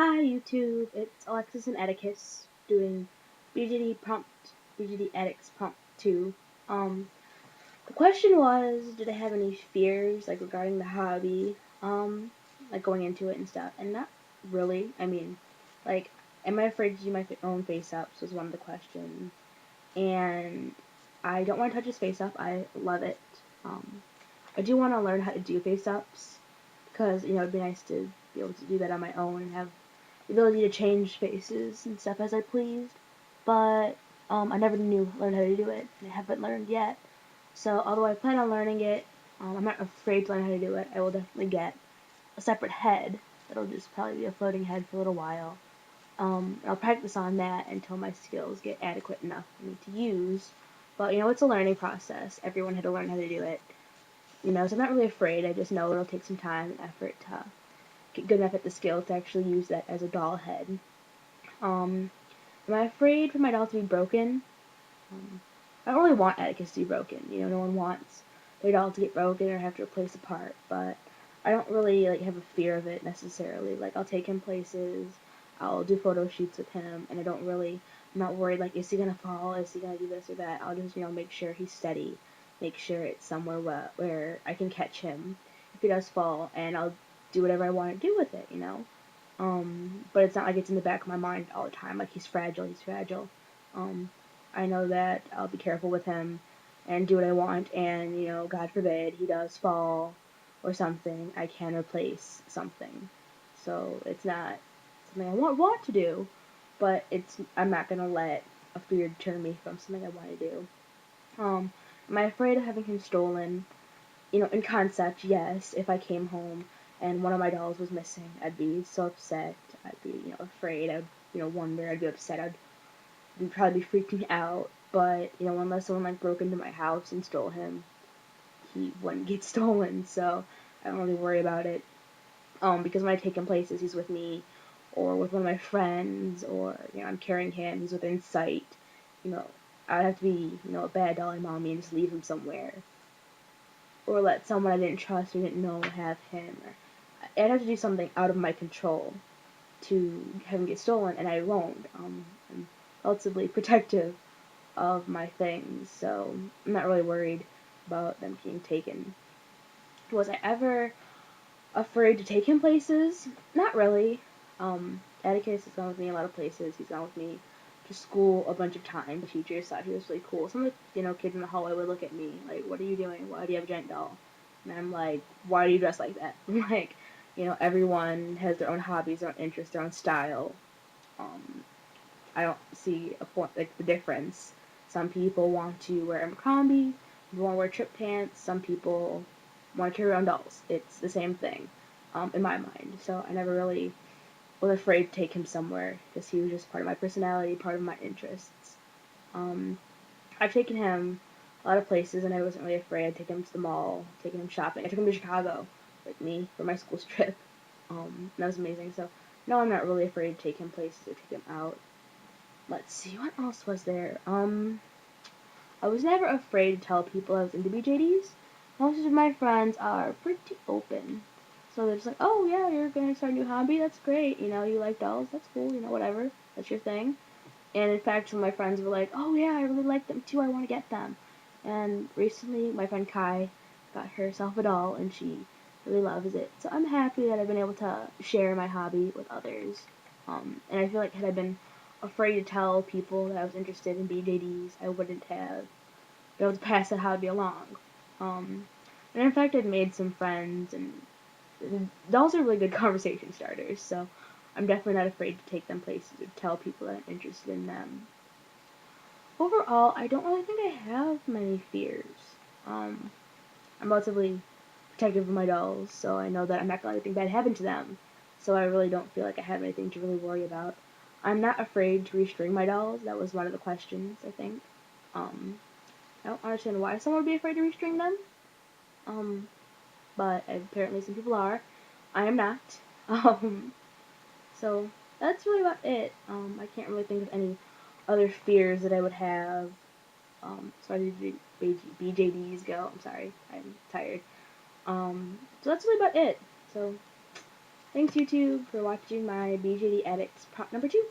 Hi YouTube, it's Alexis and Atticus doing BGD Addicts prompt 2. The question was, did I have any fears regarding the hobby, like going into it and stuff? And not really. I mean, like, am I afraid to do my own face ups was one of the questions. And I don't want to touch his face up. I love it. Um, I do want to learn how to do face ups because it'd be nice to be able to do that on my own and have the ability to change faces and stuff as I pleased. But I never learned how to do it, and I haven't learned yet. So although I plan on learning it, I'm not afraid to learn how to do it. I will definitely get a separate head. That'll just probably be a floating head for a little while. I'll practice on that until my skills get adequate enough for me to use. But it's a learning process. Everyone had to learn how to do it. So I'm not really afraid. I just know it'll take some time and effort to get good enough at the skill to actually use that as a doll head. Am I afraid for my doll to be broken? I don't really want Atticus to be broken. No one wants their doll to get broken or have to replace a part, but I don't really have a fear of it necessarily. I'll take him places, I'll do photo shoots with him, and I'm not worried is he gonna fall, is he gonna do this or that. I'll just make sure he's steady, make sure it's somewhere where I can catch him if he does fall, and I'll do whatever I want to do with it. But it's not like it's in the back of my mind all the time. He's fragile, he's fragile. Um, I know that I'll be careful with him and do what I want, and God forbid he does fall or something, I can replace something. So it's not something I want to do, but I'm not gonna let a fear deter me from something I want to do. Am I afraid of having him stolen? In concept, yes. If I came home and one of my dolls was missing, I'd be so upset. I'd be, afraid. I'd, wonder. I'd be upset. I'd probably be freaking out. But, unless someone broke into my house and stole him, he wouldn't get stolen. So I don't really worry about it. Because when I take him places, he's with me, or with one of my friends, or I'm carrying him. He's within sight. You know, I'd have to be, a bad dolly mommy and just leave him somewhere, or let someone I didn't trust or didn't know have him. I'd have to do something out of my control to have him get stolen, and I won't. I'm relatively protective of my things, so I'm not really worried about them being taken. Was I ever afraid to take him places? Not really. Atticus has gone with me a lot of places. He's gone with me to school a bunch of times. The teachers thought he was really cool. Some of the kids in the hallway would look at me like, "What are you doing? Why do you have a giant doll?" And I'm like, "Why do you dress like that?" Everyone has their own hobbies, their own interests, their own style. Um, I don't see a point the difference. Some people want to wear Abercrombie, people want to wear trip pants. Some people want to carry around dolls. It's the same thing, in my mind. So I never really was afraid to take him somewhere because he was just part of my personality, part of my interests. Um, I've taken him a lot of places and I wasn't really afraid. I'd take him to the mall, taken him shopping. I took him to Chicago with me for my school's trip. That was amazing. So no, I'm not really afraid to take him places or take him out. Let's see, what else was there? I was never afraid to tell people I was into BJDs. Most of my friends are pretty open. So they're just like, oh yeah, you're gonna start a new hobby? That's great. You like dolls? That's cool. Whatever. That's your thing. And in fact, some of my friends were like, oh yeah, I really like them too. I want to get them. And recently, my friend Kai got herself a doll, and she really loves it. So I'm happy that I've been able to share my hobby with others. And I feel like had I been afraid to tell people that I was interested in BJDs, I wouldn't have been able to pass that hobby along. And in fact, I've made some friends, and dolls are really good conversation starters. So I'm definitely not afraid to take them places or tell people that I'm interested in them. Overall, I don't really think I have many fears. Um, I'm relatively protective of my dolls, so I know that I'm not going to let anything bad happen to them. So I really don't feel like I have anything to really worry about. I'm not afraid to restring my dolls. That was one of the questions, I think. Um, I don't understand why someone would be afraid to restring them. Um, but apparently some people are. I am not. Um, so that's really about it. I can't really think of any other fears that I would have. As far as BJDs go, I'm sorry, I'm tired. So that's really about it. So Thanks YouTube for watching my BJD Addicts prompt number 2.